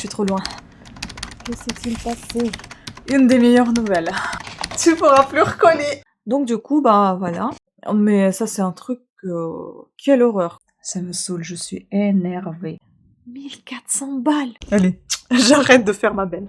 suis trop loin. Que s'est-il passé? Une des meilleures nouvelles. Tu pourras plus recoller. Donc du coup, bah voilà. Mais ça, c'est un truc... Quelle horreur. Ça me saoule, je suis énervée. 1400 balles. Allez, j'arrête de faire ma belle.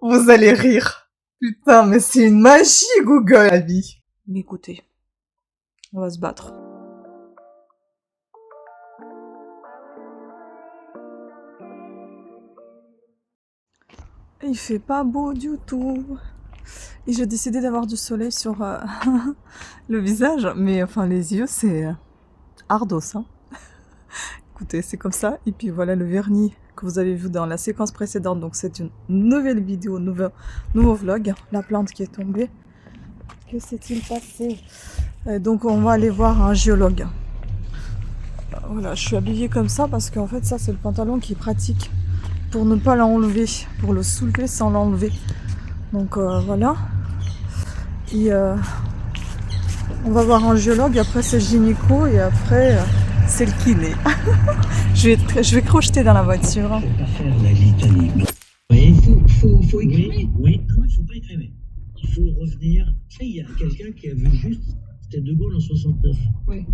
Vous allez rire. Putain, mais c'est une magie, Google, la vie. Mais écoutez, on va se battre. Il fait pas beau du tout. Et j'ai décidé d'avoir du soleil sur le visage, mais enfin les yeux, c'est ardos, hein. Écoutez, c'est comme ça. Et puis voilà le vernis que vous avez vu dans la séquence précédente. Donc c'est une nouvelle vidéo, nouveau vlog. La plante qui est tombée. Que s'est-il passé? Donc on va aller voir un géologue. Voilà, je suis habillée comme ça parce qu'en fait ça c'est le pantalon qui est pratique pour ne pas l'enlever, pour le soulever sans l'enlever. Donc voilà. Et on va voir un géologue, après c'est le gynéco et après c'est le kiné. je vais crocheter dans la voiture. Faut pas faire la litanie. Oui, faut écrimer. Oui, non, il faut pas écrimer. Il faut revenir. Tu sais, il y a quelqu'un qui a vu juste, c'était De Gaulle en 69. Oui.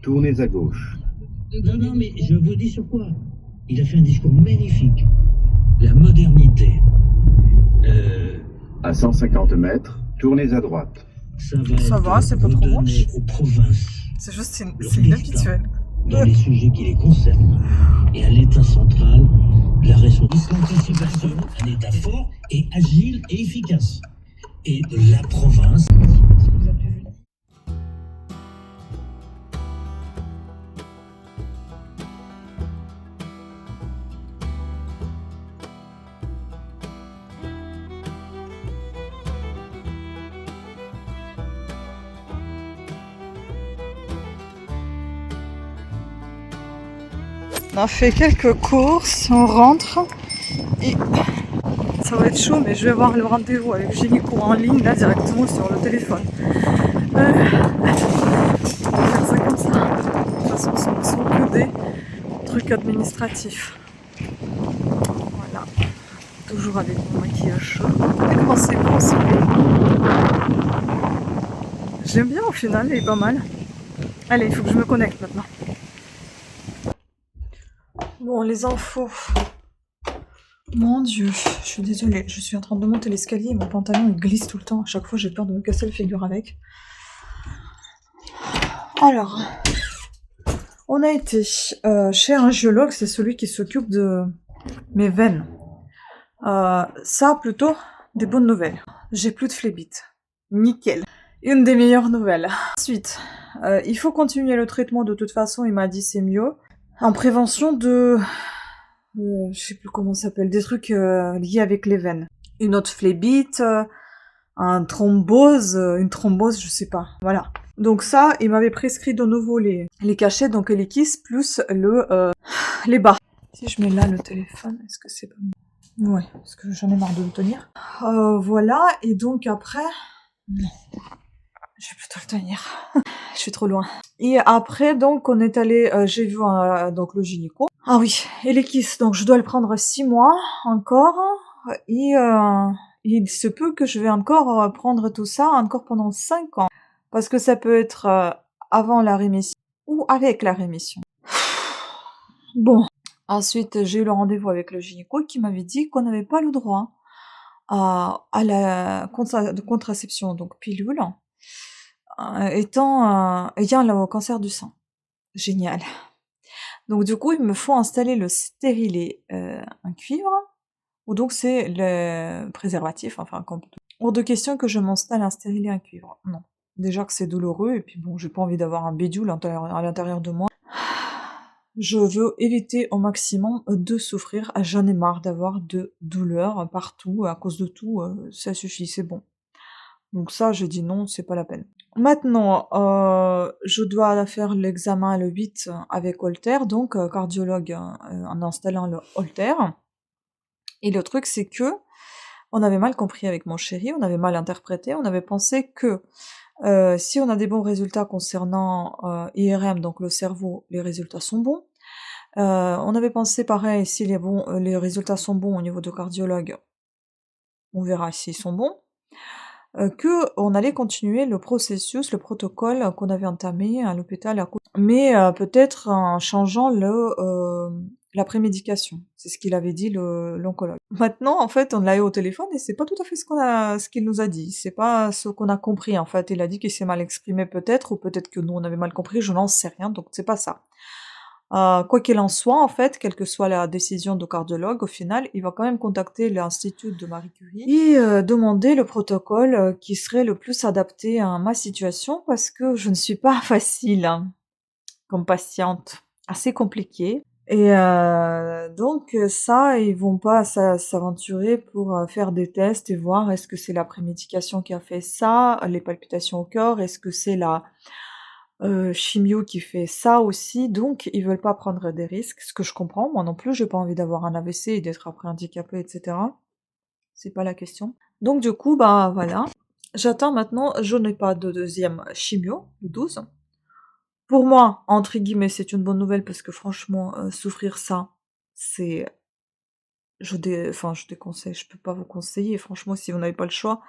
Tournez à gauche. Non, mais je vous dis sur quoi. Il a fait un discours magnifique. La modernité. À 150 mètres, tournez à droite. Ça va, c'est pas trop redonner moche. aux provinces C'est juste, c'est leur inhabituel. destin dans les sujets qui les concernent et à l'État central la responsabilité d'anticipation, un État fort et agile et efficace. Et de la province. On a fait quelques courses, on rentre et ça va être chaud, mais je vais avoir le rendez-vous avec le gynéco en ligne là directement sur le téléphone. On va faire ça comme ça. De toute façon, ce ne sont que des trucs administratifs. Voilà. Toujours avec mon maquillage chaud. Et comment c'est bon ce soleil. J'aime bien au final, il est pas mal. Allez, il faut que je me connecte maintenant. Bon, les infos. Mon Dieu, je suis désolée, je suis en train de monter l'escalier et mon pantalon il glisse tout le temps. À chaque fois, j'ai peur de me casser la figure avec. Alors, on a été chez un géologue, c'est celui qui s'occupe de mes veines. Ça, plutôt, des bonnes nouvelles. J'ai plus de phlébite. Nickel. Une des meilleures nouvelles. Ensuite, il faut continuer le traitement de toute façon, il m'a dit c'est mieux. En prévention de... je sais plus comment ça s'appelle, des trucs liés avec les veines. Une autre phlébite, une thrombose, je sais pas. Voilà. Donc ça, il m'avait prescrit de nouveau les cachets, donc les kisses, plus les bas. Si je mets là le téléphone, est-ce que c'est pas mieux? Ouais, parce que j'en ai marre de le tenir. Voilà, et donc après... Non. Je vais plutôt le tenir. Je suis trop loin. Et après, donc, on est allé... j'ai vu donc le gynéco. Ah oui, et les kisses. Donc, je dois le prendre 6 mois encore. Et il se peut que je vais encore prendre tout ça encore pendant 5 ans. Parce que ça peut être avant la rémission ou avec la rémission. Bon. Ensuite, j'ai eu le rendez-vous avec le gynéco qui m'avait dit qu'on n'avait pas le droit à la contraception, donc pilule, ayant le cancer du sein. Génial. Donc du coup, il me faut installer le stérilet en cuivre, ou donc c'est le préservatif, enfin, hors de question que je m'installe un stérilet en cuivre. Non. Déjà que c'est douloureux, et puis bon, j'ai pas envie d'avoir un bidule à l'intérieur de moi. Je veux éviter au maximum de souffrir. J'en ai marre d'avoir de douleurs partout, à cause de tout, ça suffit, c'est bon. Donc ça, j'ai dit non, c'est pas la peine. Maintenant, je dois faire l'examen le 8 avec Holter, donc cardiologue en installant le Holter. Et le truc, c'est que on avait mal compris avec mon chéri, on avait mal interprété, on avait pensé que si on a des bons résultats concernant IRM, donc le cerveau, les résultats sont bons. On avait pensé pareil, si les résultats sont bons au niveau de cardiologue, on verra s'ils sont bons. Que on allait continuer le processus, le protocole qu'on avait entamé à l'hôpital à côté. Mais peut-être en changeant la prémédication. C'est ce qu'il avait dit l'oncologue. Maintenant, en fait, on l'a eu au téléphone et c'est pas tout à fait ce qu'il nous a dit. C'est pas ce qu'on a compris, en fait. Il a dit qu'il s'est mal exprimé peut-être, ou peut-être que nous on avait mal compris, je n'en sais rien, donc c'est pas ça. Quoi qu'il en soit, en fait, quelle que soit la décision du cardiologue, au final, il va quand même contacter l'Institut de Marie Curie et demander le protocole qui serait le plus adapté à ma situation, parce que je ne suis pas facile hein, comme patiente, assez compliquée. Et donc ça, ils vont pas s'aventurer pour faire des tests et voir est-ce que c'est la prémédication qui a fait ça, les palpitations au cœur, est-ce que c'est la chimio qui fait ça aussi, donc ils veulent pas prendre des risques, ce que je comprends. Moi non plus, j'ai pas envie d'avoir un AVC et d'être après handicapée, etc. C'est pas la question. Donc du coup, bah voilà. J'attends maintenant, je n'ai pas de deuxième chimio, le 12. Pour moi, entre guillemets, c'est une bonne nouvelle parce que franchement, souffrir ça, c'est... Enfin, je déconseille, je peux pas vous conseiller. Franchement, si vous n'avez pas le choix,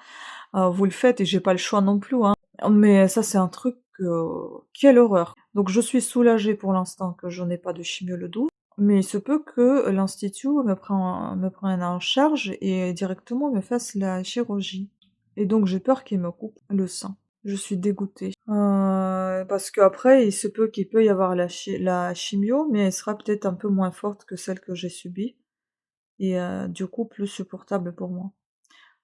vous le faites et j'ai pas le choix non plus, hein. Mais ça, c'est un truc, quelle horreur! Donc je suis soulagée pour l'instant que je n'ai pas de chimio le 12, mais il se peut que l'institut me prenne en charge et directement me fasse la chirurgie. Et donc j'ai peur qu'il me coupe le sein. Je suis dégoûtée. Parce qu'après, il se peut qu'il peut y avoir la chimio, mais elle sera peut-être un peu moins forte que celle que j'ai subie. Et du coup, plus supportable pour moi.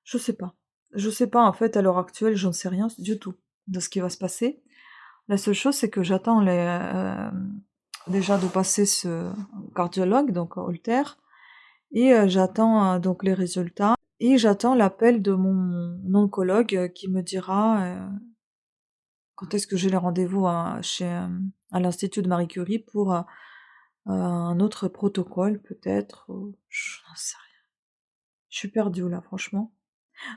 Je sais pas. Je sais pas, en fait, à l'heure actuelle, j'en sais rien du tout de ce qui va se passer. La seule chose, c'est que j'attends déjà de passer ce cardiologue, donc Holter, et j'attends donc les résultats, et j'attends l'appel de mon oncologue qui me dira quand est-ce que j'ai le rendez-vous à l'Institut de Marie Curie pour un autre protocole, peut-être. Je n'en sais rien. Je suis perdue là, franchement.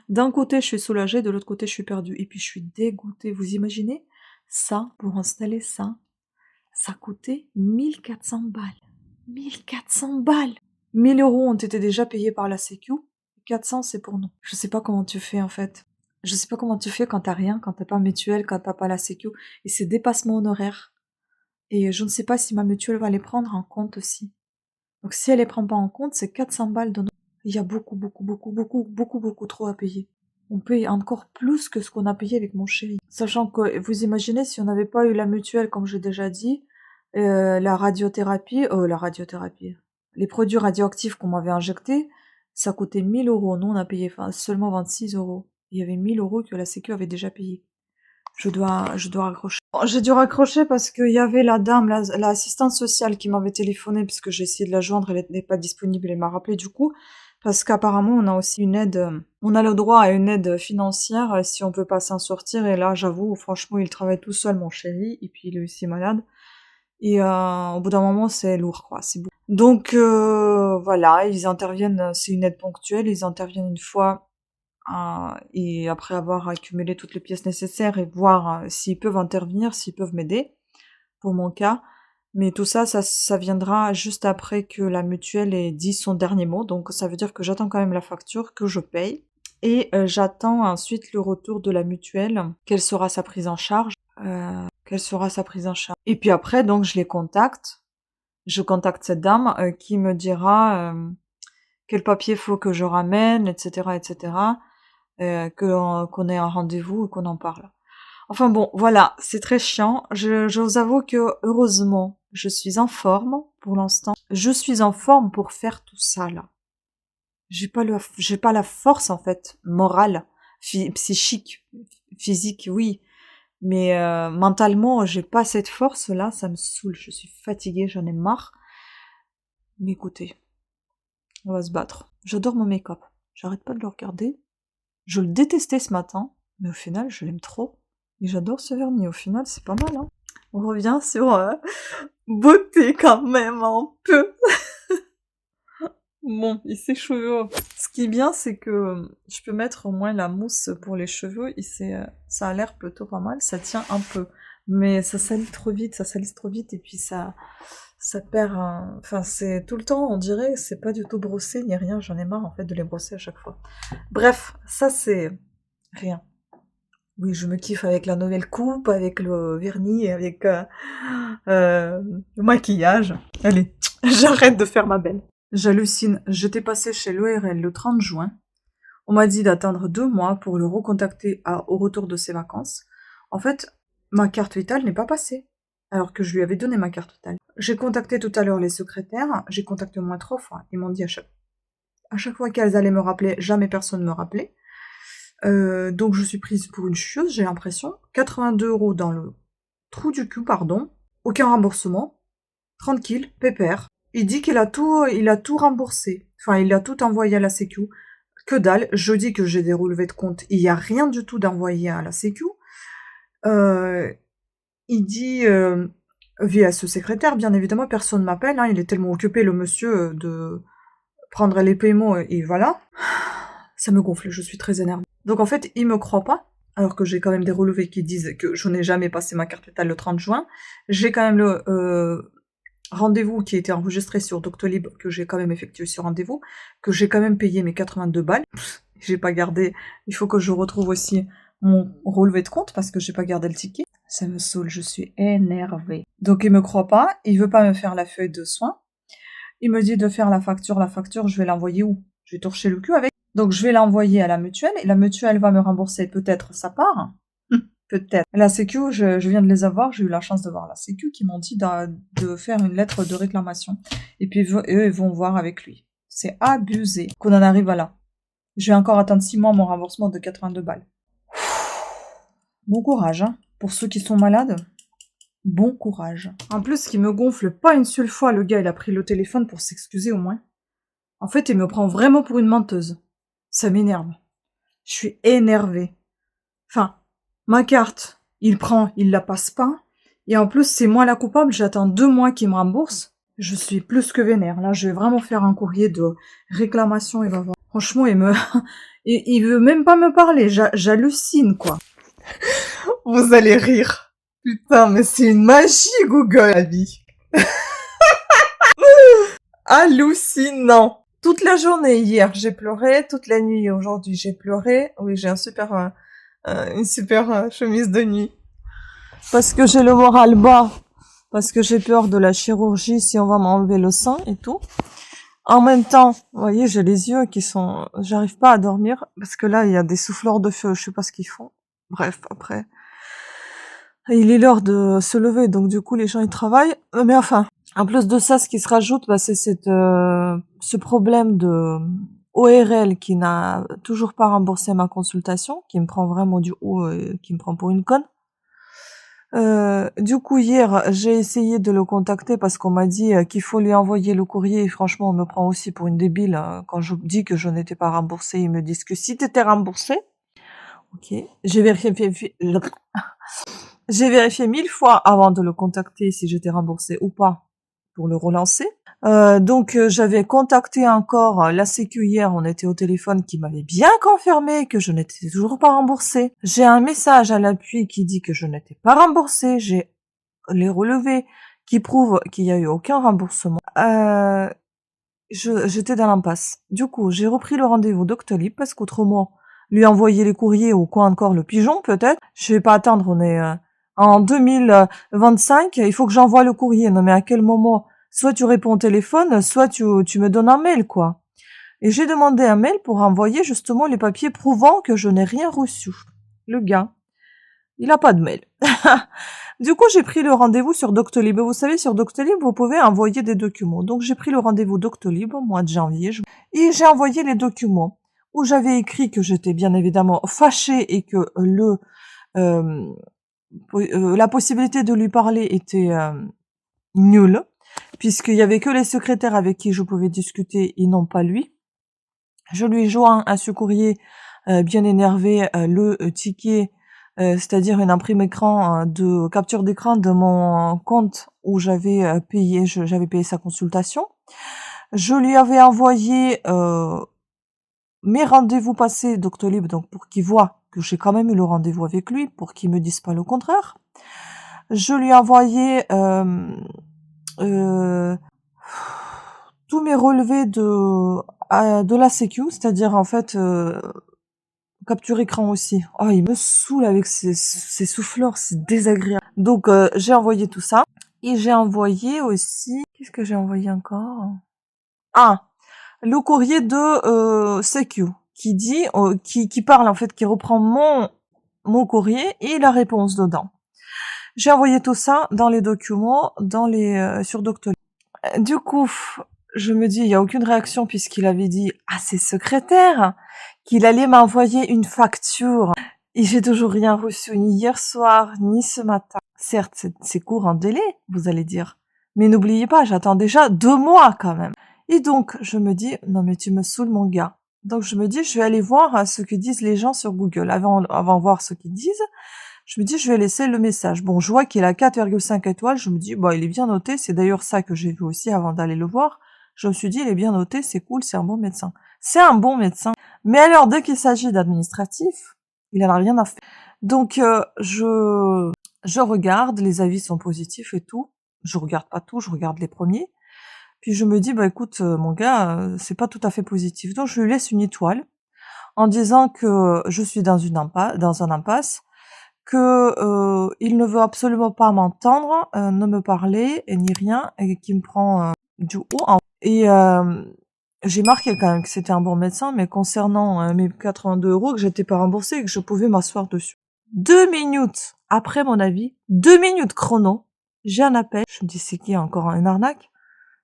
D'un côté, je suis soulagée, de l'autre côté, je suis perdue. Et puis, je suis dégoûtée. Vous imaginez? Ça, pour installer ça, ça coûtait 1400 balles. 1400 balles! 1000 euros ont été déjà payés par la Sécu. 400, c'est pour nous. Je sais pas comment tu fais, en fait. Je sais pas comment tu fais quand t'as rien, quand t'as pas mutuelle, quand t'as pas la Sécu. Et c'est dépassement honoraire. Et je ne sais pas si ma mutuelle va les prendre en compte aussi. Donc, si elle les prend pas en compte, c'est 400 balles de... Il y a beaucoup trop à payer. On paye encore plus que ce qu'on a payé avec mon chéri. Sachant que, vous imaginez, si on n'avait pas eu la mutuelle, comme j'ai déjà dit, la radiothérapie, les produits radioactifs qu'on m'avait injectés, ça coûtait 1000 euros. Nous, on a payé seulement 26 euros. Il y avait 1000 euros que la Sécu avait déjà payé. Je dois raccrocher. J'ai dû raccrocher parce qu'il y avait la dame, l'assistante sociale qui m'avait téléphoné parce que j'ai essayé de la joindre, elle n'est pas disponible, elle m'a rappelé du coup. Parce qu'apparemment, on a aussi une aide, on a le droit à une aide financière si on peut pas s'en sortir. Et là, j'avoue, franchement, il travaille tout seul, mon chéri, et puis il est aussi malade. Et au bout d'un moment, c'est lourd, quoi. C'est beaucoup. Donc voilà, ils interviennent. C'est une aide ponctuelle. Ils interviennent une fois et après avoir accumulé toutes les pièces nécessaires et voir s'ils peuvent intervenir, s'ils peuvent m'aider pour mon cas. Mais tout ça, ça viendra juste après que la mutuelle ait dit son dernier mot. Donc ça veut dire que j'attends quand même la facture, que je paye. Et j'attends ensuite le retour de la mutuelle, quelle sera sa prise en charge. Et puis après, donc je les contacte. Je contacte cette dame qui me dira quel papier faut que je ramène, etc., etc. Qu'on ait un rendez-vous ou qu'on en parle. Enfin bon, voilà, c'est très chiant. Je vous avoue que, heureusement, je suis en forme, pour l'instant. Je suis en forme pour faire tout ça, là. J'ai pas la force, en fait, morale, psychique, physique, oui. Mais mentalement, j'ai pas cette force-là, ça me saoule. Je suis fatiguée, j'en ai marre. Mais écoutez, on va se battre. J'adore mon make-up. J'arrête pas de le regarder. Je le détestais ce matin. Mais au final, je l'aime trop. Et j'adore ce vernis. Au final, c'est pas mal, hein. On revient sur beauté quand même, un peu. Bon, et ses cheveux. Ce qui est bien, c'est que je peux mettre au moins la mousse pour les cheveux et ça a l'air plutôt pas mal. Ça tient un peu. Mais ça salit trop vite, ça salisse trop vite et puis ça perd un... Enfin, c'est tout le temps, on dirait, c'est pas du tout brossé ni rien. J'en ai marre, en fait, de les brosser à chaque fois. Bref, ça, c'est rien. Oui, je me kiffe avec la nouvelle coupe, avec le vernis, avec le maquillage. Allez, j'arrête de faire ma belle. J'hallucine, j'étais passée chez l'ORL le 30 juin. On m'a dit d'attendre 2 mois pour le recontacter au retour de ses vacances. En fait, ma carte vitale n'est pas passée, alors que je lui avais donné ma carte vitale. J'ai contacté tout à l'heure les secrétaires, j'ai contacté au moins 3 fois. Ils m'ont dit à chaque fois qu'elles allaient me rappeler, jamais personne ne me rappelait. Donc je suis prise pour une chieuse, j'ai l'impression. 82 € dans le trou du cul, pardon. Aucun remboursement. Tranquille, pépère. Il dit il a tout remboursé. Enfin, il a tout envoyé à la Sécu. Que dalle. Je dis que j'ai des relevés de compte. Il n'y a rien du tout d'envoyé à la Sécu. Il dit, via ce secrétaire, bien évidemment, personne ne m'appelle. Hein, il est tellement occupé, le monsieur, de prendre les paiements, et voilà. Ça me gonfle, je suis très énervée. Donc en fait, il me croit pas, alors que j'ai quand même des relevés qui disent que je n'ai jamais passé ma carte vitale le 30 juin. J'ai quand même le rendez-vous qui a été enregistré sur Doctolib, que j'ai quand même effectué sur rendez-vous, que j'ai quand même payé mes 82 balles. J'ai pas gardé, il faut que je retrouve aussi mon relevé de compte, parce que j'ai pas gardé le ticket. Ça me saoule, je suis énervée. Donc il me croit pas, il veut pas me faire la feuille de soins. Il me dit de faire la facture, je vais l'envoyer où? Je vais torcher le cul avec. Donc je vais l'envoyer à la mutuelle, et la mutuelle va me rembourser peut-être sa part. Peut-être. La Sécu, je viens de les avoir, j'ai eu la chance de voir la Sécu qui m'ont dit de faire une lettre de réclamation. Et puis eux, ils vont voir avec lui. C'est abusé qu'on en arrive à là. Je vais encore attendre 6 mois mon remboursement de 82 balles. Bon courage, hein. Pour ceux qui sont malades, bon courage. En plus, ce qui me gonfle, pas une seule fois, le gars, il a pris le téléphone pour s'excuser au moins. En fait, il me prend vraiment pour une menteuse. Ça m'énerve. Je suis énervée. Enfin, ma carte, il prend, il la passe pas. Et en plus, c'est moi la coupable, j'attends 2 mois qu'il me rembourse. Je suis plus que vénère. Là, je vais vraiment faire un courrier de réclamation, il va voir. Franchement, il veut même pas me parler, j'hallucine, quoi. Vous allez rire. Putain, mais c'est une magie, Google, la vie. Hallucinant. Toute la journée hier, j'ai pleuré. Toute la nuit aujourd'hui, j'ai pleuré. Oui, j'ai une super chemise de nuit. Parce que j'ai le moral bas. Parce que j'ai peur de la chirurgie si on va m'enlever le sang et tout. En même temps, vous voyez, j'ai les yeux qui sont... J'arrive pas à dormir. Parce que là, il y a des souffleurs de feu. Je sais pas ce qu'ils font. Bref, après... Il est l'heure de se lever. Donc du coup, les gens, ils travaillent. Mais enfin... En plus de ça, ce qui se rajoute, bah, c'est ce problème de ORL qui n'a toujours pas remboursé ma consultation, qui me prend vraiment du haut, qui me prend pour une conne. Du coup, hier, j'ai essayé de le contacter parce qu'on m'a dit qu'il faut lui envoyer le courrier. Et franchement, on me prend aussi pour une débile. Quand je dis que je n'étais pas remboursée, ils me disent que si t'étais remboursée, ok. J'ai vérifié 1000 fois avant de le contacter si j'étais remboursée ou pas, pour le relancer. Donc j'avais contacté encore la Sécu hier, on était au téléphone, qui m'avait bien confirmé que je n'étais toujours pas remboursée. J'ai un message à l'appui qui dit que je n'étais pas remboursée, j'ai les relevés qui prouvent qu'il y a eu aucun remboursement. J'étais dans l'impasse. Du coup, j'ai repris le rendez-vous Doctolib parce qu'autrement, lui envoyer les courriers ou quoi encore, le pigeon peut-être. Je vais pas attendre, on est en 2025, il faut que j'envoie le courrier. Non mais à quel moment? Soit tu réponds au téléphone, soit tu me donnes un mail, quoi. Et j'ai demandé un mail pour envoyer justement les papiers prouvant que je n'ai rien reçu. Le gars, il a pas de mail. Du coup, j'ai pris le rendez-vous sur Doctolib. Vous savez, sur Doctolib, vous pouvez envoyer des documents. Donc, j'ai pris le rendez-vous Doctolib au mois de janvier. Et j'ai envoyé les documents où j'avais écrit que j'étais bien évidemment fâchée et que la possibilité de lui parler était nulle, puisqu'il y avait que les secrétaires avec qui je pouvais discuter et non pas lui. Je lui joins à ce courrier bien énervé, le ticket, c'est-à-dire une imprime écran de capture d'écran de mon compte où j'avais j'avais payé sa consultation. Je lui avais envoyé mes rendez-vous passés Doctolib, donc pour qu'il voit que j'ai quand même eu le rendez-vous avec lui, pour qu'il me dise pas le contraire. Je lui ai envoyé tous mes relevés de la sécu, c'est-à-dire en fait capture écran aussi. Oh, il me saoule avec ces souffleurs, c'est désagréable. Donc j'ai envoyé tout ça et j'ai envoyé aussi. Qu'est-ce que j'ai envoyé encore? Ah, le courrier de sécu qui dit, qui parle en fait, qui reprend mon courrier et la réponse dedans. J'ai envoyé tout ça dans les documents, sur Doctolib. Du coup, je me dis, il y a aucune réaction puisqu'il avait dit à ses secrétaires qu'il allait m'envoyer une facture. Et j'ai toujours rien reçu, ni hier soir, ni ce matin. Certes, c'est court en délai, vous allez dire. Mais n'oubliez pas, j'attends déjà 2 mois quand même. Et donc, je me dis, non mais tu me saoules mon gars. Donc je me dis, je vais aller voir ce que disent les gens sur Google. Avant de voir ce qu'ils disent, je me dis, je vais laisser le message. Bon, je vois qu'il a 4,5 étoiles. Je me dis, bah, il est bien noté. C'est d'ailleurs ça que j'ai vu aussi avant d'aller le voir. Je me suis dit, il est bien noté, c'est cool, c'est un bon médecin. C'est un bon médecin. Mais alors, dès qu'il s'agit d'administratif, il en a rien à faire. Donc, je regarde, les avis sont positifs et tout. Je regarde pas tout, je regarde les premiers. Puis je me dis, bah écoute, mon gars, c'est pas tout à fait positif. Donc je lui laisse une étoile en disant que je suis dans un impasse, que il ne veut absolument pas m'entendre, ne me parler et ni rien, et qui me prend du haut. Et j'ai marqué quand même que c'était un bon médecin, mais concernant mes 82 € que j'étais pas remboursée et que je pouvais m'asseoir dessus. 2 minutes après mon avis, 2 minutes chrono, j'ai un appel. Je me dis, c'est qui encore une arnaque?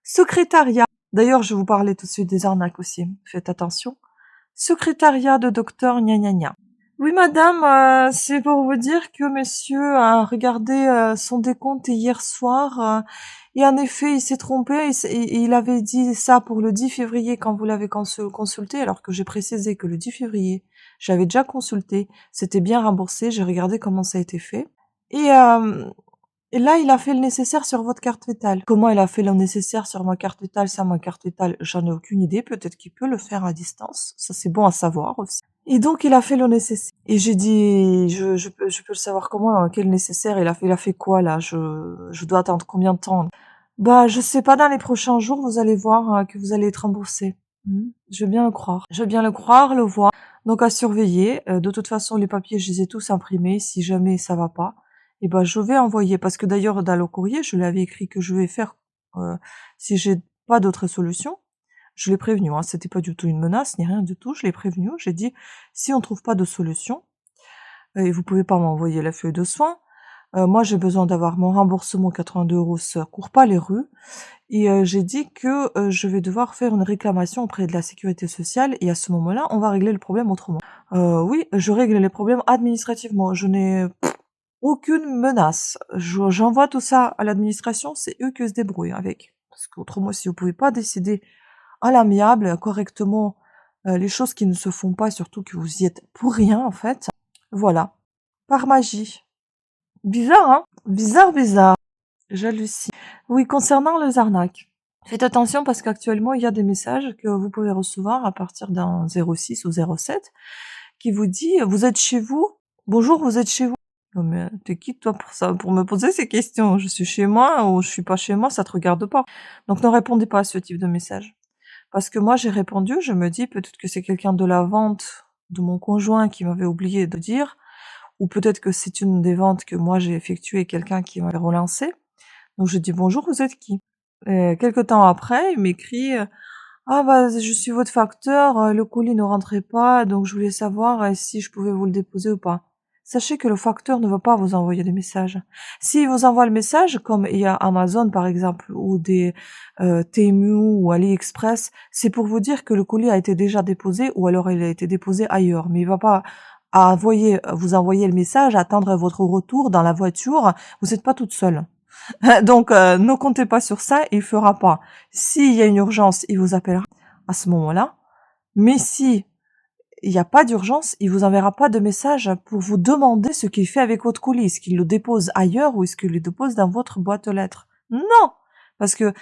Secrétariat. D'ailleurs, je vais vous parler tout de suite des arnaques aussi. Faites attention. Secrétariat de docteur gna gna gna. Oui, madame, c'est pour vous dire que monsieur a regardé son décompte hier soir et en effet, il s'est trompé. Il avait dit ça pour le 10 février quand vous l'avez consulté, alors que j'ai précisé que le 10 février, j'avais déjà consulté. C'était bien remboursé. J'ai regardé comment ça a été fait. Et là, il a fait le nécessaire sur votre carte vitale. Comment il a fait le nécessaire sur ma carte vitale, ma carte vitale, j'en ai aucune idée. Peut-être qu'il peut le faire à distance. Ça, c'est bon à savoir aussi. Et donc, il a fait le nécessaire. Et j'ai dit, je peux le savoir comment, quel nécessaire il a fait quoi, là? Je dois attendre combien de temps? Bah, je sais pas, dans les prochains jours, vous allez voir que vous allez être remboursé. Je veux bien le croire. Je veux bien le croire, le voir. Donc, à surveiller. De toute façon, les papiers, je les ai tous imprimés. Si jamais ça va pas, et ben je vais envoyer, parce que d'ailleurs dans le courrier je lui avais écrit que je vais faire si j'ai pas d'autre solution. Je l'ai prévenu, hein, c'était pas du tout une menace ni rien du tout, je l'ai prévenu, j'ai dit si on trouve pas de solution et vous pouvez pas m'envoyer la feuille de soins, moi j'ai besoin d'avoir mon remboursement 82 €, ça court pas les rues. Et j'ai dit que je vais devoir faire une réclamation auprès de la sécurité sociale et à ce moment-là on va régler le problème autrement. Oui, je règle les problèmes administrativement, je n'ai aucune menace. J'envoie tout ça à l'administration, c'est eux qui se débrouillent avec. Parce qu'autrement, si vous pouvez pas décider à l'amiable, correctement, les choses qui ne se font pas, surtout que vous y êtes pour rien, en fait. Voilà. Par magie. Bizarre, hein? Bizarre. J'hallucine. Oui, concernant les arnaques. Faites attention parce qu'actuellement, il y a des messages que vous pouvez recevoir à partir d'un 06 ou 07 qui vous dit, vous êtes chez vous? Bonjour, vous êtes chez vous? Non mais t'es qui toi pour ça, pour me poser ces questions? Je suis chez moi ou je suis pas chez moi, ça te regarde pas. Donc ne répondez pas à ce type de message. Parce que moi j'ai répondu, je me dis peut-être que c'est quelqu'un de la vente de mon conjoint qui m'avait oublié de dire, ou peut-être que c'est une des ventes que moi j'ai effectuées, quelqu'un qui m'avait relancé. Donc je dis bonjour, vous êtes qui? Quelque temps après, il m'écrit ah bah je suis votre facteur, le colis ne rentrait pas, donc je voulais savoir si je pouvais vous le déposer ou pas. Sachez que le facteur ne va pas vous envoyer des messages. S'il vous envoie le message, comme il y a Amazon par exemple, ou des Temu ou AliExpress, c'est pour vous dire que le colis a été déjà déposé ou alors il a été déposé ailleurs. Mais il va pas vous envoyer le message, attendre votre retour dans la voiture. Vous n'êtes pas toute seule. Donc ne comptez pas sur ça, il fera pas. S'il y a une urgence, il vous appellera à ce moment-là. Mais si il n'y a pas d'urgence, il vous enverra pas de message pour vous demander ce qu'il fait avec votre colis. Est-ce qu'il le dépose ailleurs ou est-ce qu'il le dépose dans votre boîte aux lettres? Non! Parce que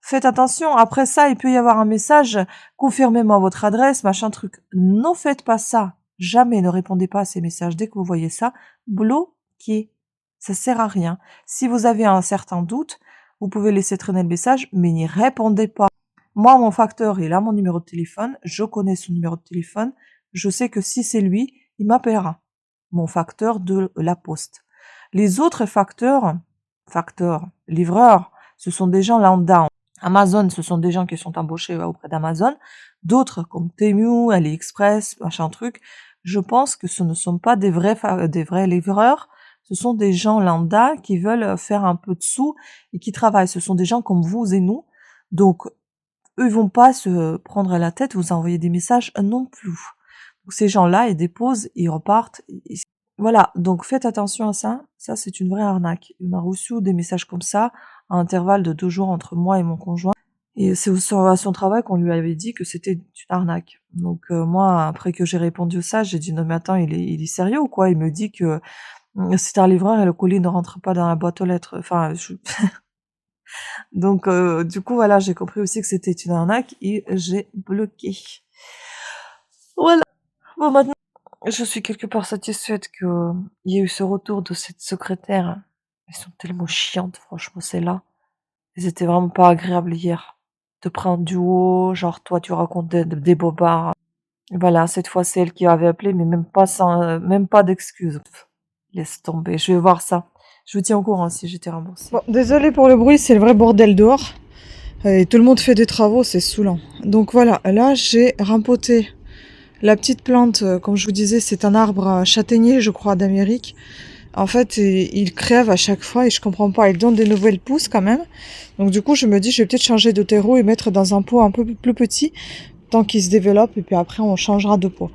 faites attention, après ça, il peut y avoir un message, confirmez-moi votre adresse, machin truc. Ne faites pas ça. Jamais ne répondez pas à ces messages. Dès que vous voyez ça, bloquez. Ça sert à rien. Si vous avez un certain doute, vous pouvez laisser traîner le message, mais n'y répondez pas. Moi, mon facteur, il a mon numéro de téléphone, je connais son numéro de téléphone, je sais que si c'est lui, il m'appellera. Mon facteur de la poste. Les autres facteurs, livreurs, ce sont des gens lambda. Amazon, ce sont des gens qui sont embauchés auprès d'Amazon. D'autres, comme Temu, AliExpress, machin truc, je pense que ce ne sont pas des vrais livreurs. Ce sont des gens lambda qui veulent faire un peu de sous et qui travaillent. Ce sont des gens comme vous et nous. Donc, eux, ils vont pas se prendre la tête, vous envoyer des messages non plus. Donc, ces gens-là, ils déposent, ils repartent. Voilà. Donc, faites attention à ça. Ça, c'est une vraie arnaque. On a reçu des messages comme ça, à intervalle de 2 jours entre moi et mon conjoint. Et c'est à son travail qu'on lui avait dit que c'était une arnaque. Donc, moi, après que j'ai répondu ça, j'ai dit, non, mais attends, il est sérieux ou quoi? Il me dit que c'est un livreur et le colis ne rentre pas dans la boîte aux lettres. Enfin, donc du coup voilà, j'ai compris aussi que c'était une arnaque et j'ai bloqué. Voilà. Bon, maintenant, je suis quelque part satisfaite qu'il y ait eu ce retour de cette secrétaire. Elles sont tellement chiantes, franchement, celles-là. Elles étaient vraiment pas agréables hier. De prendre du haut, genre toi tu racontes des bobards. Voilà, cette fois c'est elle qui avait appelé, mais même pas d'excuses. Laisse tomber, je vais voir ça. Je vous tiens au courant si j'étais remboursée. Bon, désolé pour le bruit, c'est le vrai bordel dehors. Et tout le monde fait des travaux, c'est saoulant. Donc voilà, là j'ai rempoté la petite plante. Comme je vous disais, c'est un arbre châtaignier, je crois, d'Amérique. En fait, il crève à chaque fois et je comprends pas. Il donne des nouvelles pousses quand même. Donc du coup, je me dis, je vais peut-être changer de terreau et mettre dans un pot un peu plus petit, tant qu'il se développe, et puis après on changera de pot.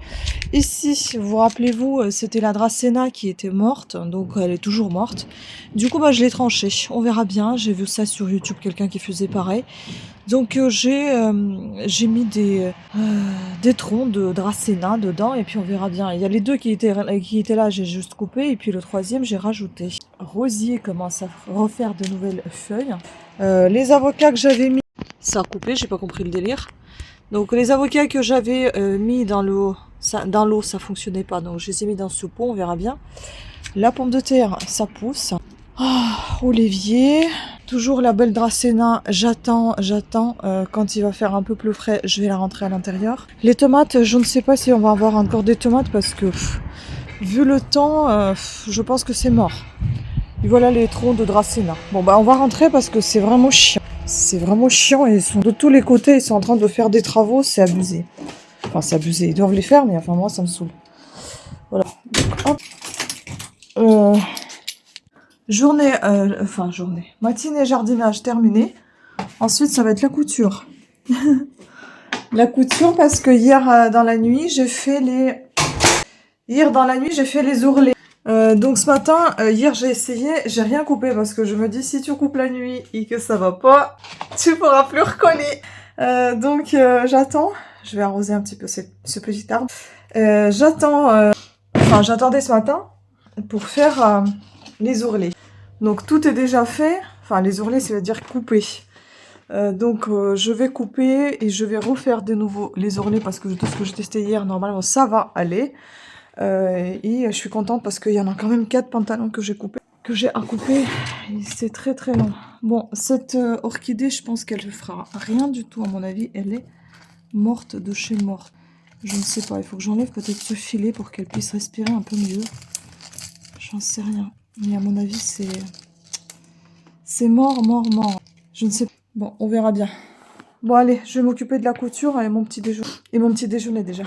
Ici, vous rappelez-vous, c'était la Dracena qui était morte, donc elle est toujours morte. Du coup, je l'ai tranchée. On verra bien. J'ai vu ça sur YouTube, quelqu'un qui faisait pareil. Donc j'ai mis des troncs de Dracena dedans et puis on verra bien. Il y a les deux qui étaient là, j'ai juste coupé et puis le troisième j'ai rajouté. Rosier commence à refaire de nouvelles feuilles. Les avocats que j'avais mis, ça a coupé, j'ai pas compris le délire. Donc les avocats que j'avais mis dans l'eau, ça fonctionnait pas, donc je les ai mis dans ce pot, on verra bien. La pomme de terre, ça pousse. Olivier, toujours la belle Dracena, j'attends, quand il va faire un peu plus frais, je vais la rentrer à l'intérieur. Les tomates, je ne sais pas si on va avoir encore des tomates parce que, vu le temps, je pense que c'est mort. Et voilà les troncs de Dracena. Bon on va rentrer parce que c'est vraiment chiant. C'est vraiment chiant et ils sont de tous les côtés, ils sont en train de faire des travaux, c'est abusé. Enfin c'est abusé, ils doivent les faire mais enfin moi ça me saoule. Voilà. Donc, hop. Journée, matinée jardinage terminée. Ensuite, ça va être la couture. La couture parce que hier dans la nuit, j'ai fait les ourlets. Donc ce matin, hier j'ai essayé, j'ai rien coupé parce que je me dis si tu coupes la nuit et que ça va pas, tu pourras plus recoller. Donc j'attends. Je vais arroser un petit peu ce petit arbre. J'attendais ce matin pour faire les ourlets. Donc tout est déjà fait, enfin les ourlets ça veut dire couper. Donc je vais couper et je vais refaire de nouveau les ourlets parce que tout ce que j'ai testé hier, normalement ça va aller. Et je suis contente parce qu'il y en a quand même 4 pantalons que j'ai à couper. Et c'est très très long. Bon, cette orchidée, je pense qu'elle ne fera rien du tout à mon avis. Elle est morte de chez morte. Je ne sais pas, il faut que j'enlève peut-être ce filet pour qu'elle puisse respirer un peu mieux. J'en sais rien. Mais à mon avis, c'est mort. Je ne sais pas. Bon, on verra bien. Bon, allez, je vais m'occuper de la couture et mon petit déjeuner déjà.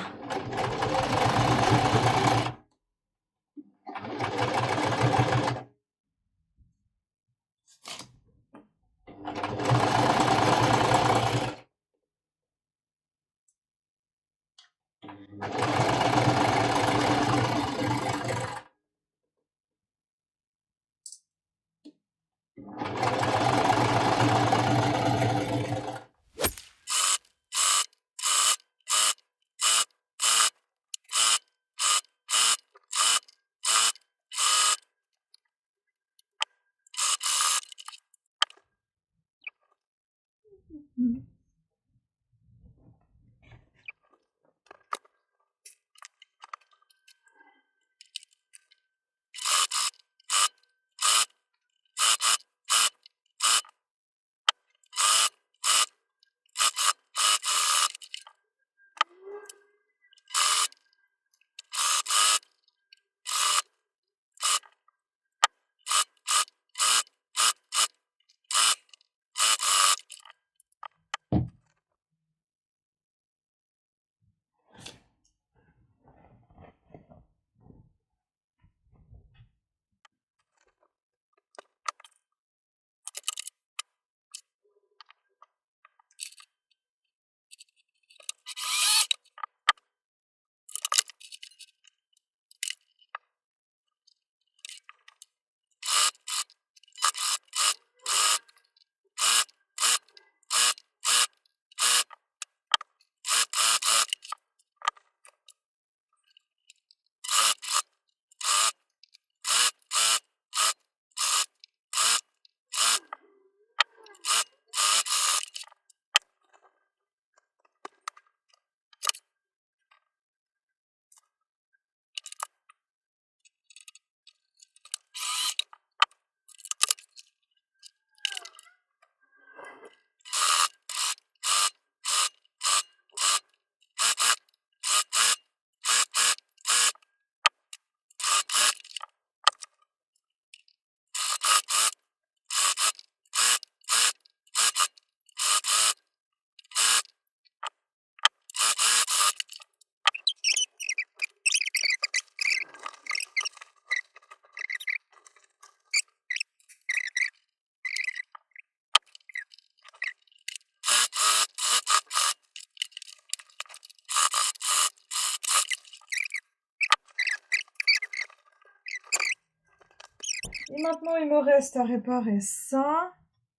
Et maintenant, il me reste à réparer ça.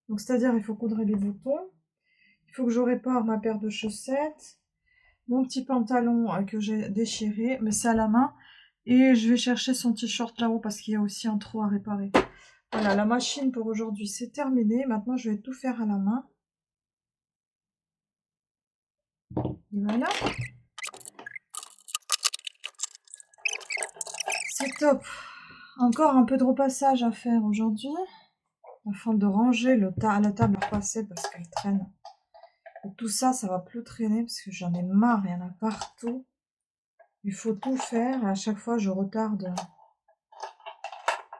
Donc, c'est-à-dire, il faut coudre les boutons. Il faut que je répare ma paire de chaussettes. Mon petit pantalon que j'ai déchiré, mais c'est à la main. Et je vais chercher son t-shirt là-haut parce qu'il y a aussi un trou à réparer. Voilà, la machine pour aujourd'hui, c'est terminé. Maintenant, je vais tout faire à la main. Et voilà. C'est top. Encore un peu de repassage à faire aujourd'hui. Afin de ranger la table à repasser parce qu'elle traîne. Et tout ça, ça va plus traîner parce que j'en ai marre, il y en a partout. Il faut tout faire. À chaque fois, je retarde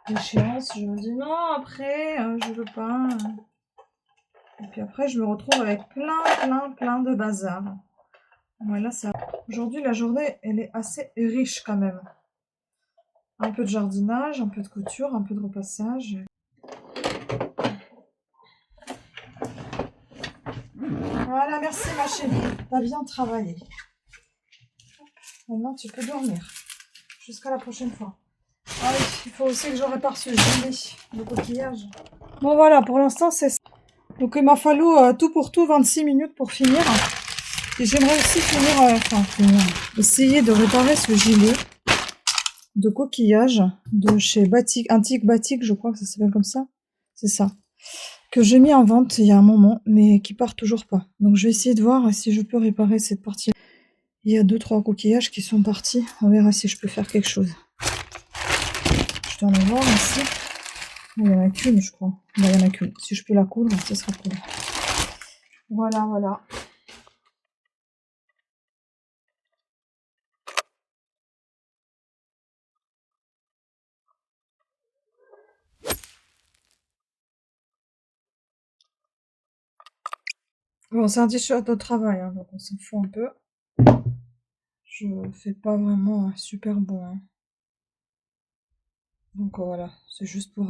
l'échéance. Je me dis non, après, je veux pas. Et puis après, je me retrouve avec plein de bazar. Voilà, ça. Aujourd'hui, la journée, elle est assez riche quand même. Un peu de jardinage, un peu de couture, un peu de repassage. Voilà, merci ma chérie. T'as bien travaillé. Maintenant, tu peux dormir. Jusqu'à la prochaine fois. Ah oui, il faut aussi que je répare ce gilet de coquillage. Bon voilà, pour l'instant, c'est ça. Donc il m'a fallu tout pour tout 26 minutes pour finir. Et j'aimerais aussi essayer de réparer ce gilet de coquillage de chez Batik, Antique Batik, je crois que ça s'appelle comme ça. C'est ça. Que j'ai mis en vente il y a un moment, mais qui part toujours pas. Donc je vais essayer de voir si je peux réparer cette partie. Il y a 2-3 coquillages qui sont partis. On verra si je peux faire quelque chose. Je dois en avoir ici. Il n'y en a qu'une, je crois. Il n'y en a qu'une. Si je peux la coudre, ça sera cool. Voilà, voilà. Bon, c'est un t-shirt de travail, hein, donc on s'en fout un peu. Je fais pas vraiment un super bon. Hein. Donc voilà, c'est juste pour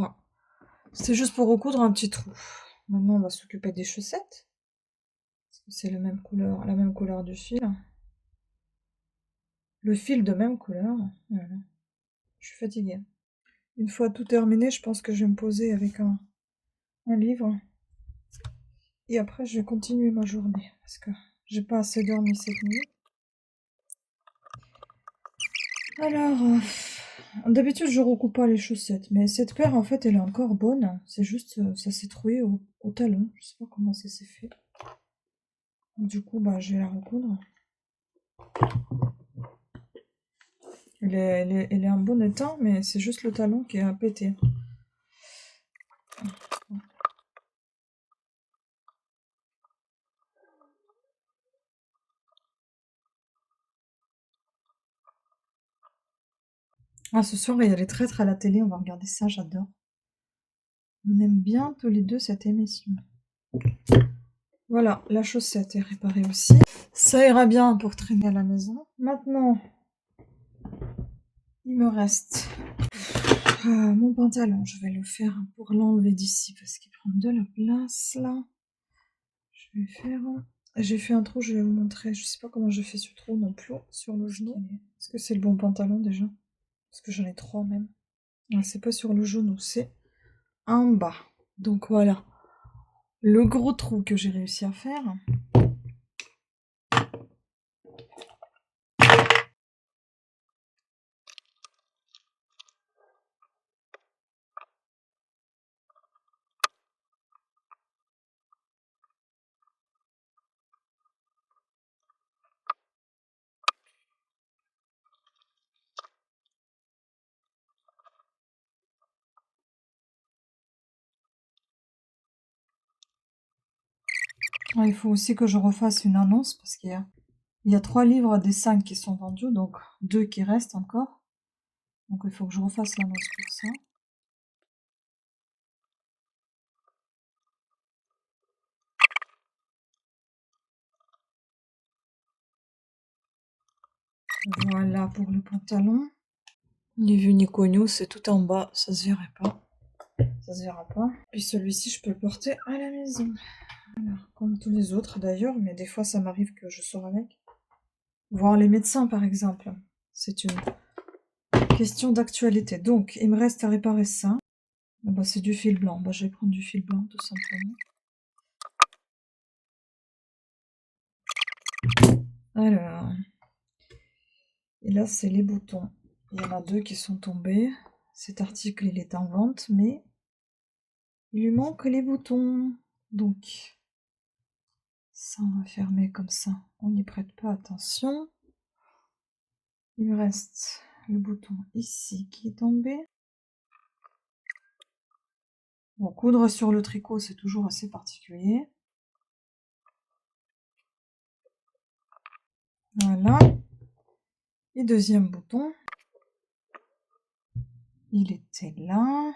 recoudre un petit trou. Maintenant, on va s'occuper des chaussettes. Parce que c'est la même couleur du fil. Le fil de même couleur. Voilà. Je suis fatiguée. Une fois tout terminé, je pense que je vais me poser avec un livre. Et après, je vais continuer ma journée. Parce que j'ai pas assez dormi cette nuit. Alors, d'habitude, je recoupe pas les chaussettes. Mais cette paire, en fait, elle est encore bonne. C'est juste, ça s'est troué au talon. Je sais pas comment ça s'est fait. Donc, du coup, bah, je vais la recoudre. Elle est en bon état, mais c'est juste le talon qui a pété. Ah, ce soir, il y a les traîtres à la télé. On va regarder ça, j'adore. On aime bien tous les deux cette émission. Voilà, la chaussette est réparée aussi. Ça ira bien pour traîner à la maison. Maintenant, il me reste mon pantalon. Je vais le faire pour l'enlever d'ici parce qu'il prend de la place là. Je vais faire... J'ai fait un trou, je vais vous montrer. Je sais pas comment je fais ce trou non plus sur le genou. Est-ce que c'est le bon pantalon déjà? Parce que j'en ai 3 même. C'est pas sur le genou, c'est en bas. Donc voilà. Le gros trou que j'ai réussi à faire. Il faut aussi que je refasse une annonce parce qu'il y a 3 livres des 5 qui sont vendus, donc 2 qui restent encore. Donc il faut que je refasse l'annonce pour ça. Voilà pour le pantalon. Ni vu ni connu, c'est tout en bas, ça se verrait pas. Ça se verra pas. Puis celui-ci, je peux le porter à la maison. Alors, comme tous les autres d'ailleurs, mais des fois ça m'arrive que je sors avec. Voir les médecins par exemple. C'est une question d'actualité. Donc, il me reste à réparer ça. Ah bah, c'est du fil blanc. Bah, je vais prendre du fil blanc, tout simplement. Alors. Et là, c'est les boutons. Il y en a 2 qui sont tombés. Cet article, il est en vente, mais il lui manque les boutons. Donc, ça, on va fermer comme ça. On n'y prête pas attention. Il me reste le bouton ici qui est tombé. Bon, coudre sur le tricot, c'est toujours assez particulier. Voilà. Et deuxième bouton. Il était là.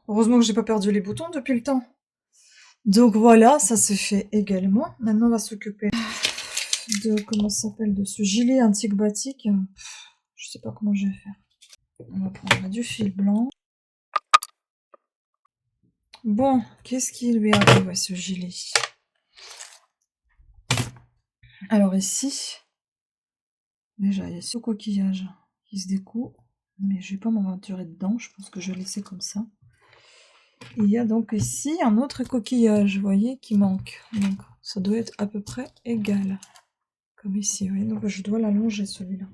Heureusement que j'ai pas perdu les boutons depuis le temps. Donc voilà, ça se fait également. Maintenant, on va s'occuper de, comment ça s'appelle, de ce gilet antique batik. Je sais pas comment je vais faire. On va prendre du fil blanc. Bon, qu'est-ce qui lui arrive à ce gilet? Alors ici, déjà, il y a ce coquillage qui se découle, mais je vais pas m'aventurer dedans, je pense que je vais laisser comme ça. Et il y a donc ici un autre coquillage, vous voyez, qui manque. Donc ça doit être à peu près égal. Comme ici, oui. Donc je dois l'allonger celui-là.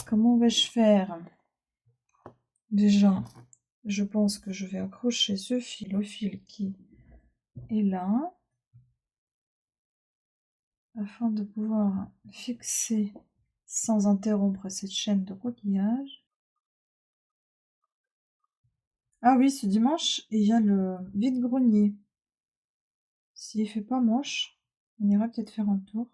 Comment vais-je faire? Déjà, je pense que je vais accrocher ce fil au fil qui est là, afin de pouvoir fixer sans interrompre cette chaîne de coquillage. Ah oui, ce dimanche, il y a le vide-grenier. S'il fait pas moche, on ira peut-être faire un tour.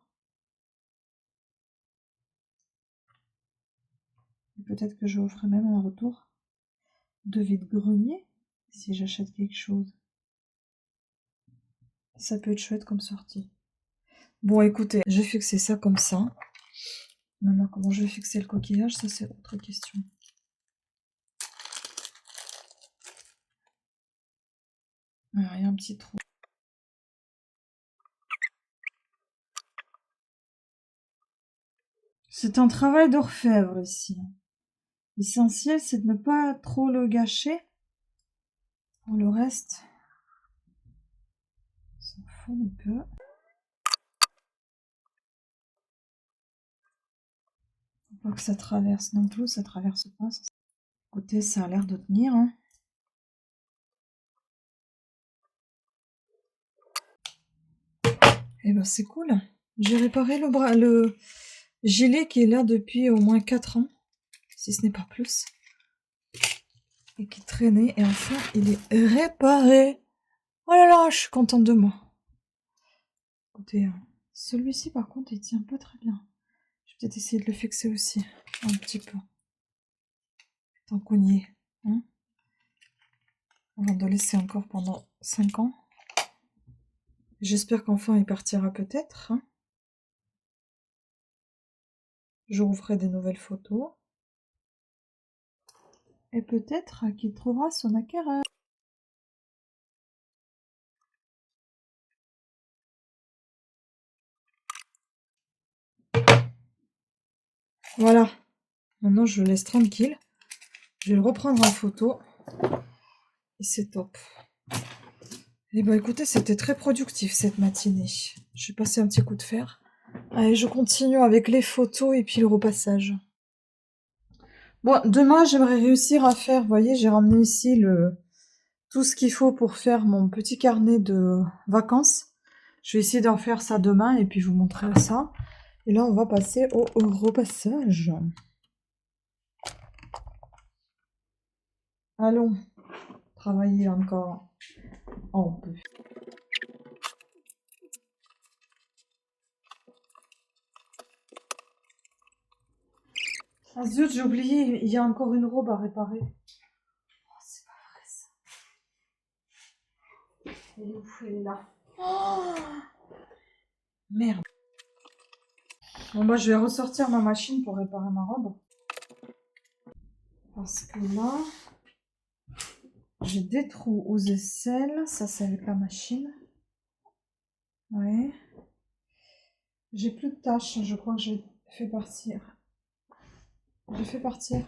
Peut-être que je vous ferai même un retour de vide-grenier si j'achète quelque chose. Ça peut être chouette comme sortie. Bon, écoutez, je vais fixer ça comme ça. Maintenant, comment je vais fixer le coquillage, ça c'est autre question. Alors, il y a un petit trou. C'est un travail d'orfèvre ici. L'essentiel, c'est de ne pas trop le gâcher. Pour le reste, on s'en fout un peu. Faut pas que ça traverse non plus, ça traverse pas. Côté, ça a l'air de tenir. Hein. Eh ben c'est cool. J'ai réparé le gilet qui est là depuis au moins 4 ans, si ce n'est pas plus. Et qui traînait, et enfin il est réparé. Oh là là, je suis contente de moi. Écoutez, celui-ci par contre il tient pas très bien. Je vais peut-être essayer de le fixer aussi, un petit peu. Tant qu'on y est. Hein, avant de le laisser encore pendant 5 ans. J'espère qu'enfin il partira peut-être. Hein. Je vous ferai des nouvelles photos. Et peut-être qu'il trouvera son acquéreur. Voilà. Maintenant, je le laisse tranquille. Je vais le reprendre en photo. Et c'est top. Et bah écoutez, c'était très productif cette matinée. Je vais passer un petit coup de fer. Allez, je continue avec les photos et puis le repassage. Bon, demain, j'aimerais réussir à faire, vous voyez, j'ai ramené ici tout ce qu'il faut pour faire mon petit carnet de vacances. Je vais essayer d'en faire ça demain et puis je vous montrerai ça. Et là, on va passer au repassage. Allons, travailler encore un peu. Ah zut, j'ai oublié, il y a encore une robe à réparer. Oh, c'est pas vrai ça. Elle est où? Elle est là. Oh, merde. Bon bah je vais ressortir ma machine pour réparer ma robe. Parce que là, j'ai des trous aux aisselles. Ça c'est avec la machine. Ouais. J'ai plus de tâches, je crois que j'ai fait partir. J'ai fait partir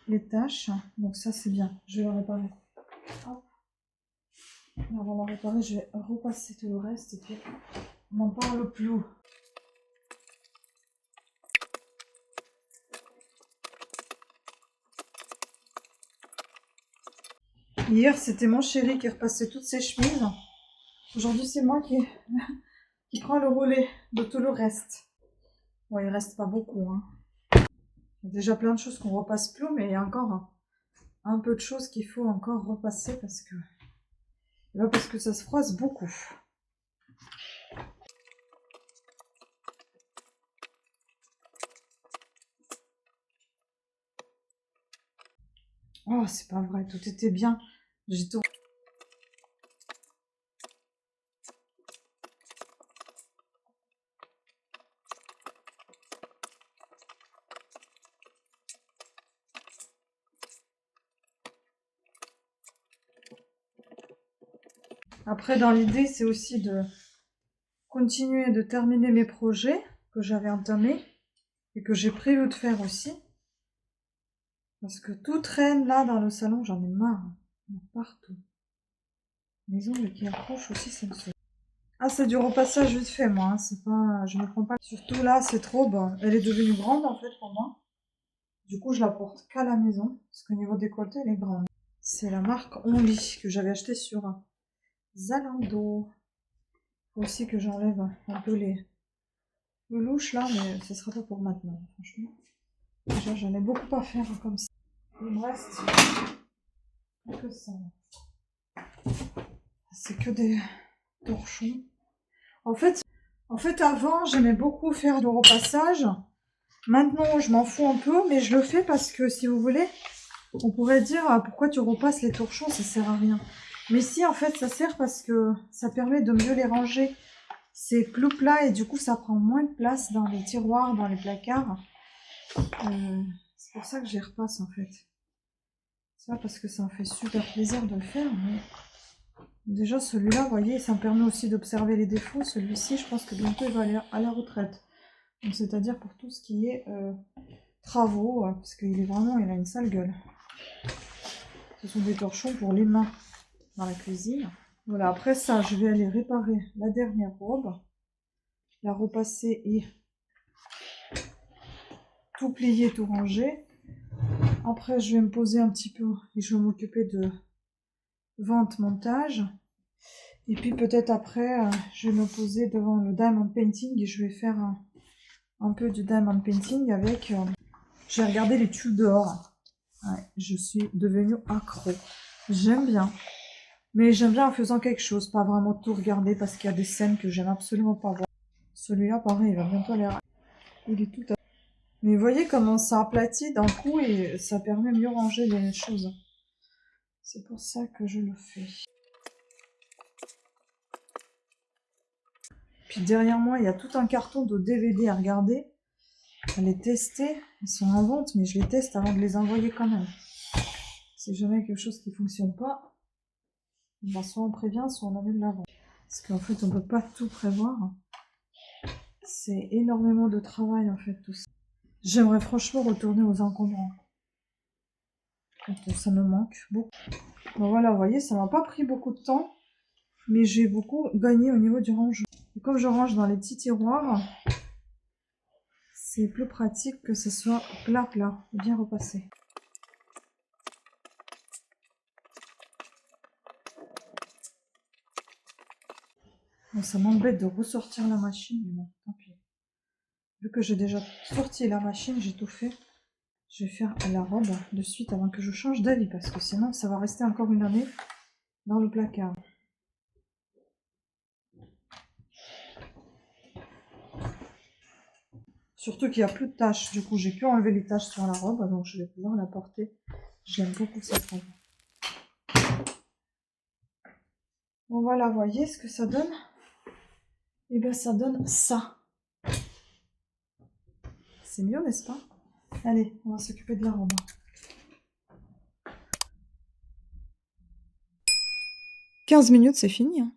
les tâches, donc ça c'est bien, je vais la réparer. Hop. Avant de la réparer, je vais repasser tout le reste et puis on n'en parle plus. Hier, c'était mon chéri qui repassait toutes ses chemises. Aujourd'hui, c'est moi qui prend le relais de tout le reste. Bon, il reste pas beaucoup, hein. Il y a déjà plein de choses qu'on repasse plus, mais il y a encore un peu de choses qu'il faut encore repasser parce que ça se froisse beaucoup. Oh, c'est pas vrai, tout était bien. J'ai tout... Après, dans l'idée, c'est aussi de continuer de terminer mes projets que j'avais entamés et que j'ai prévu de faire aussi. Parce que tout traîne là dans le salon, j'en ai marre. Il y en a partout. Les ongles qui accrochent aussi, ça me saoule. Ah, c'est du repassage vite fait, moi. Hein. C'est pas, je ne prends pas. Surtout là, cette robe, elle est devenue grande en fait pour moi. Du coup, je la porte qu'à la maison. Parce qu'au niveau décolleté, elle est grande. C'est la marque Only que j'avais acheté sur Zalando. Faut aussi que j'enlève un peu les louches là, mais ce sera pas pour maintenant, franchement. Déjà, j'en ai beaucoup à faire comme ça. Il me reste que ça. C'est que des torchons. En fait, avant, j'aimais beaucoup faire le repassage. Maintenant, je m'en fous un peu, mais je le fais parce que, si vous voulez, on pourrait dire pourquoi tu repasses les torchons, ça sert à rien. Mais si, en fait, ça sert parce que ça permet de mieux les ranger. C'est plus plat et du coup, ça prend moins de place dans les tiroirs, dans les placards. C'est pour ça que je les repasse, en fait. C'est pas parce que ça me fait super plaisir de le faire, mais... Déjà, celui-là, vous voyez, ça me permet aussi d'observer les défauts. Celui-ci, je pense que bientôt, il va aller à la retraite. Donc, c'est-à-dire pour tout ce qui est travaux, parce qu'il est vraiment, il a une sale gueule. Ce sont des torchons pour les mains dans la cuisine. Voilà, après ça, je vais aller réparer la dernière robe, la repasser et tout plier, tout ranger. Après, je vais me poser un petit peu et je vais m'occuper de vente, montage. Et puis peut-être après, je vais me poser devant le diamond painting et je vais faire un peu de diamond painting avec... je vais regarder les tubes dehors. Ouais, je suis devenue accro. J'aime bien. Mais j'aime bien en faisant quelque chose, pas vraiment tout regarder parce qu'il y a des scènes que j'aime absolument pas voir. Celui-là, pareil, il va bientôt aller. Il est tout à... Mais vous voyez comment ça aplatit d'un coup et ça permet de mieux ranger les choses. C'est pour ça que je le fais. Puis derrière moi, il y a tout un carton de DVD à regarder, à les tester. Ils sont en vente, mais je les teste avant de les envoyer quand même. Si jamais quelque chose qui ne fonctionne pas, ben soit on prévient, soit on annule la vente. Parce qu'en fait, on ne peut pas tout prévoir. C'est énormément de travail, en fait, tout ça. J'aimerais franchement retourner aux encombrants. Ça me manque beaucoup. Bon voilà, vous voyez, ça m'a pas pris beaucoup de temps, mais j'ai beaucoup gagné au niveau du rangement. Et comme je range dans les petits tiroirs, c'est plus pratique que ce soit plat, bien repassé. Bon, ça m'embête de ressortir la machine, mais bon, tant pis. Vu que j'ai déjà sorti la machine, j'ai tout fait. Je vais faire la robe de suite avant que je change d'avis, parce que sinon ça va rester encore une année dans le placard. Surtout qu'il n'y a plus de taches, du coup j'ai pu enlever les taches sur la robe, donc je vais pouvoir la porter. J'aime beaucoup cette robe. Bon voilà, voyez ce que ça donne? Et bien ça donne ça. C'est mieux, n'est-ce pas? Allez, on va s'occuper de la robe. 15 minutes, c'est fini. Hein.